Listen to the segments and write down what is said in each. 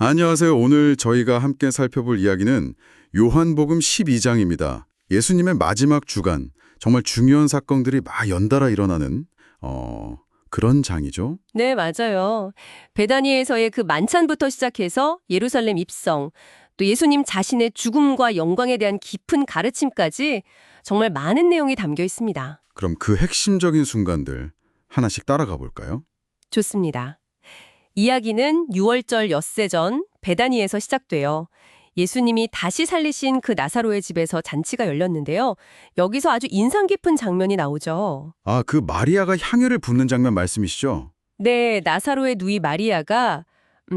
안녕하세요. 오늘 저희가 함께 살펴볼 이야기는 요한복음 12장입니다. 예수님의 마지막 주간, 정말 중요한 사건들이 막 연달아 일어나는 그런 장이죠. 네, 맞아요. 베다니에서의 그 만찬부터 시작해서 예루살렘 입성, 또 예수님 자신의 죽음과 영광에 대한 깊은 가르침까지 정말 많은 내용이 담겨 있습니다. 그럼 그 핵심적인 순간들 하나씩 따라가 볼까요? 좋습니다. 이야기는 6월절 엿새 전 베다니에서 시작돼요. 예수님이 다시 살리신 그 나사로의 집에서 잔치가 열렸는데요. 여기서 아주 인상 깊은 장면이 나오죠. 아, 그 마리아가 향유를 붓는 장면 말씀이시죠? 네, 나사로의 누이 마리아가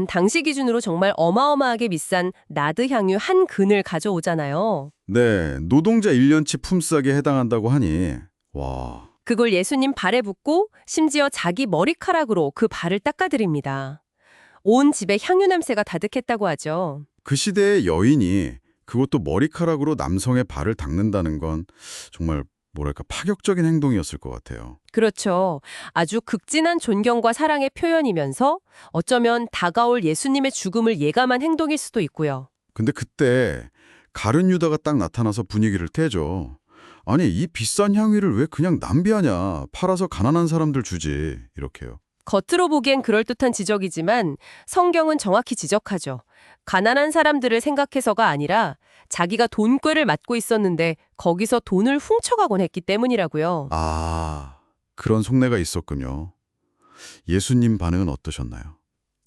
당시 기준으로 정말 어마어마하게 비싼 나드 향유 한 근을 가져오잖아요. 네, 노동자 1년치 품삯에 해당한다고 하니 와, 그걸 예수님 발에 붓고 심지어 자기 머리카락으로 그 발을 닦아드립니다. 온 집에 향유 냄새가 가득했다고 하죠. 그 시대의 여인이 그것도 머리카락으로 남성의 발을 닦는다는 건 정말 뭐랄까 파격적인 행동이었을 것 같아요. 그렇죠. 아주 극진한 존경과 사랑의 표현이면서 어쩌면 다가올 예수님의 죽음을 예감한 행동일 수도 있고요. 근데 그때 가룟 유다가 딱 나타나서 분위기를 떼죠. 아니, 이 비싼 향유를 왜 그냥 낭비하냐. 팔아서 가난한 사람들 주지. 이렇게요. 겉으로 보기엔 그럴듯한 지적이지만 성경은 정확히 지적하죠. 가난한 사람들을 생각해서가 아니라 자기가 돈꾀를 맡고 있었는데 거기서 돈을 훔쳐가곤 했기 때문이라고요. 아, 그런 속내가 있었군요. 예수님 반응은 어떠셨나요?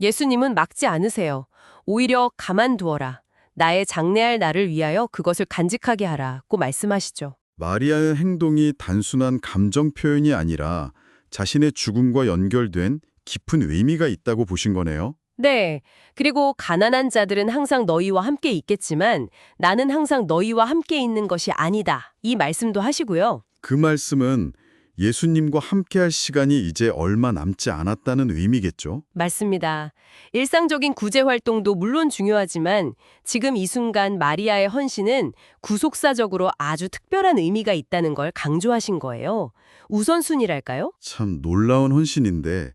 예수님은 막지 않으세요. 오히려 가만두어라. 나의 장래할 나를 위하여 그것을 간직하게 하라고 말씀하시죠. 마리아의 행동이 단순한 감정 표현이 아니라 자신의 죽음과 연결된 깊은 의미가 있다고 보신 거네요. 네. 그리고 가난한 자들은 항상 너희와 함께 있겠지만 나는 항상 너희와 함께 있는 것이 아니다. 이 말씀도 하시고요. 그 말씀은 예수님과 함께할 시간이 이제 얼마 남지 않았다는 의미겠죠? 맞습니다. 일상적인 구제 활동도 물론 중요하지만 지금 이 순간 마리아의 헌신은 구속사적으로 아주 특별한 의미가 있다는 걸 강조하신 거예요. 우선순위랄까요? 참 놀라운 헌신인데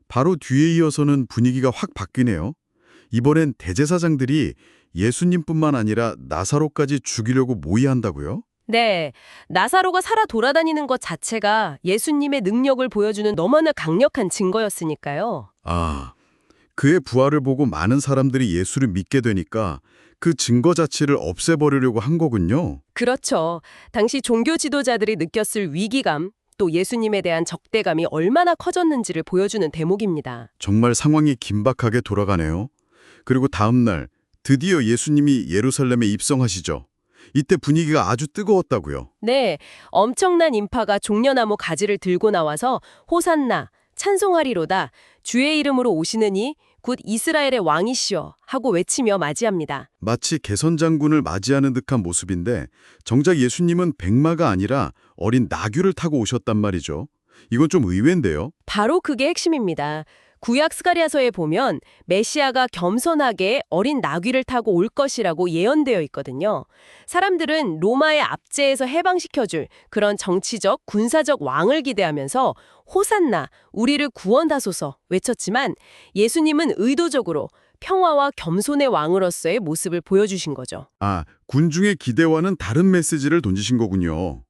바로 뒤에 이어서는 분위기가 확 바뀌네요. 이번엔 대제사장들이 예수님뿐만 아니라 나사로까지 죽이려고 모의한다고요? 네, 나사로가 살아 돌아다니는 것 자체가 예수님의 능력을 보여주는 너무나 강력한 증거였으니까요. 아, 그의 부활을 보고 많은 사람들이 예수를 믿게 되니까 그 증거 자체를 없애버리려고 한 거군요. 그렇죠. 당시 종교 지도자들이 느꼈을 위기감, 또 예수님에 대한 적대감이 얼마나 커졌는지를 보여주는 대목입니다. 정말 상황이 긴박하게 돌아가네요. 그리고 다음 날 드디어 예수님이 예루살렘에 입성하시죠. 이때 분위기가 아주 뜨거웠다고요. 네, 엄청난 인파가 종려나무 가지를 들고 나와서 호산나, 찬송하리로다, 주의 이름으로 오시느니 곧 이스라엘의 왕이시여 하고 외치며 맞이합니다. 마치 개선장군을 맞이하는 듯한 모습인데 정작 예수님은 백마가 아니라 어린 나귀를 타고 오셨단 말이죠. 이건 좀 의외인데요. 바로 그게 핵심입니다. 구약 스가랴서에 보면 메시아가 겸손하게 어린 나귀를 타고 올 것이라고 예언되어 있거든요. 사람들은 로마의 압제에서 해방시켜줄 그런 정치적, 군사적 왕을 기대하면서 호산나, 우리를 구원하소서 외쳤지만 예수님은 의도적으로 평화와 겸손의 왕으로서의 모습을 보여주신 거죠. 아, 군중의 기대와는 다른 메시지를 던지신 거군요.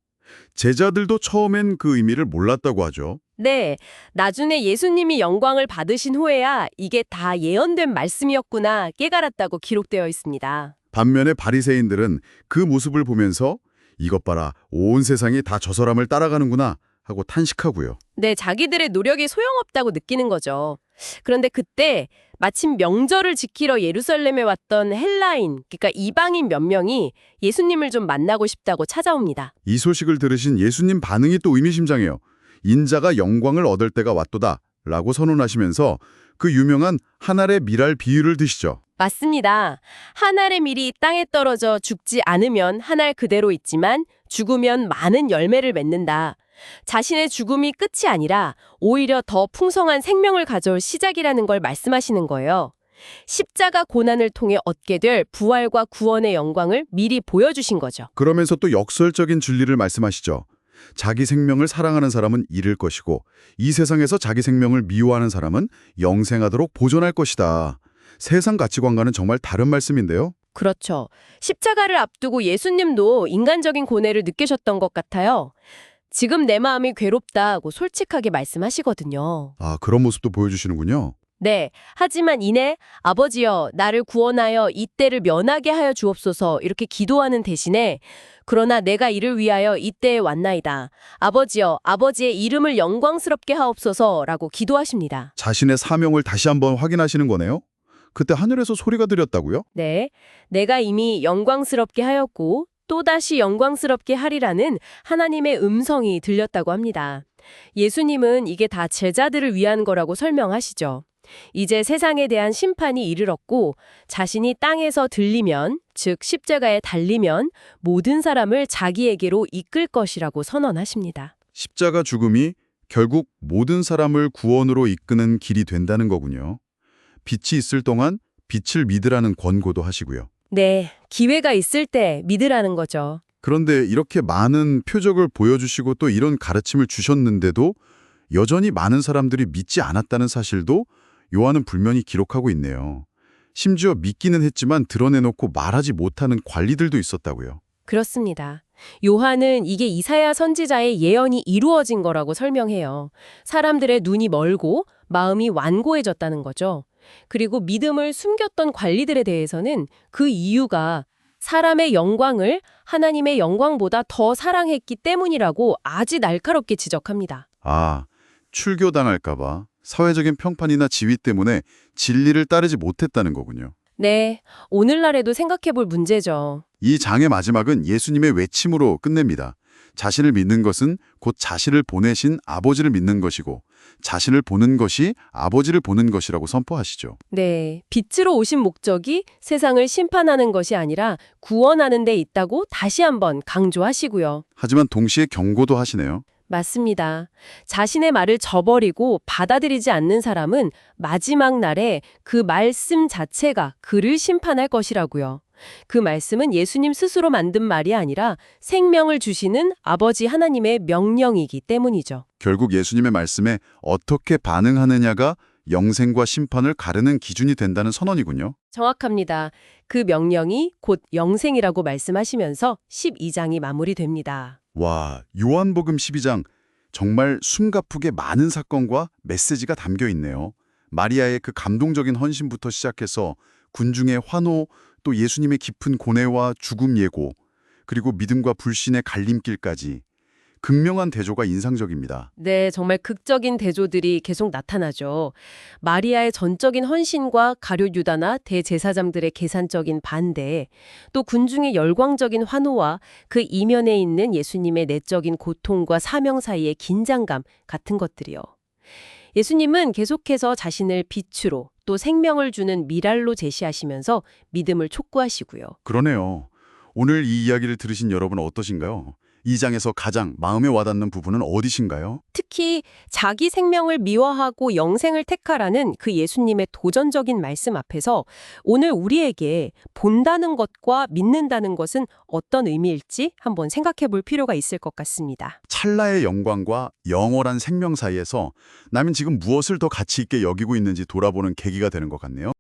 제자들도 처음엔 그 의미를 몰랐다고 하죠. 네, 나중에 예수님이 영광을 받으신 후에야 이게 다 예언된 말씀이었구나 깨달았다고 기록되어 있습니다. 반면에 바리새인들은 그 모습을 보면서 이것 봐라, 온 세상이 다 저 사람을 따라가는구나 하고 탄식하고요. 네, 자기들의 노력이 소용없다고 느끼는 거죠. 그런데 그때 마침 명절을 지키러 예루살렘에 왔던 헬라인, 그러니까 이방인 몇 명이 예수님을 좀 만나고 싶다고 찾아옵니다. 이 소식을 들으신 예수님 반응이 또 의미심장해요. 인자가 영광을 얻을 때가 왔도다 라고 선언하시면서 그 유명한 한 알의 밀알 비유를 드시죠. 맞습니다. 한 알의 밀이 땅에 떨어져 죽지 않으면 한 알 그대로 있지만 죽으면 많은 열매를 맺는다. 자신의 죽음이 끝이 아니라 오히려 더 풍성한 생명을 가져올 시작이라는 걸 말씀하시는 거예요. 십자가 고난을 통해 얻게 될 부활과 구원의 영광을 미리 보여주신 거죠. 그러면서 또 역설적인 진리를 말씀하시죠. 자기 생명을 사랑하는 사람은 잃을 것이고 이 세상에서 자기 생명을 미워하는 사람은 영생하도록 보존할 것이다. 세상 가치관과는 정말 다른 말씀인데요. 그렇죠. 십자가를 앞두고 예수님도 인간적인 고뇌를 느끼셨던 것 같아요. 지금 내 마음이 괴롭다고 솔직하게 말씀하시거든요. 아, 그런 모습도 보여주시는군요. 네. 하지만 이내 아버지여 나를 구원하여 이 때를 면하게 하여 주옵소서 이렇게 기도하는 대신에 그러나 내가 이를 위하여 이 때에 왔나이다. 아버지여 아버지의 이름을 영광스럽게 하옵소서라고 기도하십니다. 자신의 사명을 다시 한번 확인하시는 거네요. 그때 하늘에서 소리가 들렸다고요? 네. 내가 이미 영광스럽게 하였고 또다시 영광스럽게 하리라는 하나님의 음성이 들렸다고 합니다. 예수님은 이게 다 제자들을 위한 거라고 설명하시죠. 이제 세상에 대한 심판이 이르렀고 자신이 땅에서 들리면, 즉 십자가에 달리면 모든 사람을 자기에게로 이끌 것이라고 선언하십니다. 십자가 죽음이 결국 모든 사람을 구원으로 이끄는 길이 된다는 거군요. 빛이 있을 동안 빛을 믿으라는 권고도 하시고요. 네, 기회가 있을 때 믿으라는 거죠. 그런데 이렇게 많은 표적을 보여주시고 또 이런 가르침을 주셨는데도 여전히 많은 사람들이 믿지 않았다는 사실도 요한은 분명히 기록하고 있네요. 심지어 믿기는 했지만 드러내놓고 말하지 못하는 관리들도 있었다고요. 그렇습니다. 요한은 이게 이사야 선지자의 예언이 이루어진 거라고 설명해요. 사람들의 눈이 멀고 마음이 완고해졌다는 거죠. 그리고 믿음을 숨겼던 관리들에 대해서는 그 이유가 사람의 영광을 하나님의 영광보다 더 사랑했기 때문이라고 아주 날카롭게 지적합니다. 아, 출교당할까 봐 사회적인 평판이나 지위 때문에 진리를 따르지 못했다는 거군요. 네, 오늘날에도 생각해 볼 문제죠. 이 장의 마지막은 예수님의 외침으로 끝냅니다. 자신을 믿는 것은 곧 자신을 보내신 아버지를 믿는 것이고 자신을 보는 것이 아버지를 보는 것이라고 선포하시죠. 네, 빛으로 오신 목적이 세상을 심판하는 것이 아니라 구원하는 데 있다고 다시 한번 강조하시고요. 하지만 동시에 경고도 하시네요. 맞습니다. 자신의 말을 저버리고 받아들이지 않는 사람은 마지막 날에 그 말씀 자체가 그를 심판할 것이라고요. 그 말씀은 예수님 스스로 만든 말이 아니라 생명을 주시는 아버지 하나님의 명령이기 때문이죠. 결국 예수님의 말씀에 어떻게 반응하느냐가 영생과 심판을 가르는 기준이 된다는 선언이군요. 정확합니다. 그 명령이 곧 영생이라고 말씀하시면서 12장이 마무리됩니다. 와, 요한복음 12장 정말 숨가쁘게 많은 사건과 메시지가 담겨 있네요. 마리아의 그 감동적인 헌신부터 시작해서 군중의 환호, 또 예수님의 깊은 고뇌와 죽음 예고, 그리고 믿음과 불신의 갈림길까지 극명한 대조가 인상적입니다. 네, 정말 극적인 대조들이 계속 나타나죠. 마리아의 전적인 헌신과 가룟 유다나 대제사장들의 계산적인 반대, 또 군중의 열광적인 환호와 그 이면에 있는 예수님의 내적인 고통과 사명 사이의 긴장감 같은 것들이요. 예수님은 계속해서 자신을 빛으로 또 생명을 주는 미랄로 제시하시면서 믿음을 촉구하시고요. 그러네요. 오늘 이 이야기를 들으신 여러분 어떠신가요? 이 장에서 가장 마음에 와닿는 부분은 어디신가요? 특히 자기 생명을 미화하고 영생을 택하라는 그 예수님의 도전적인 말씀 앞에서 오늘 우리에게 본다는 것과 믿는다는 것은 어떤 의미일지 한번 생각해 볼 필요가 있을 것 같습니다. 찰나의 영광과 영원한 생명 사이에서 나는 지금 무엇을 더 가치 있게 여기고 있는지 돌아보는 계기가 되는 것 같네요.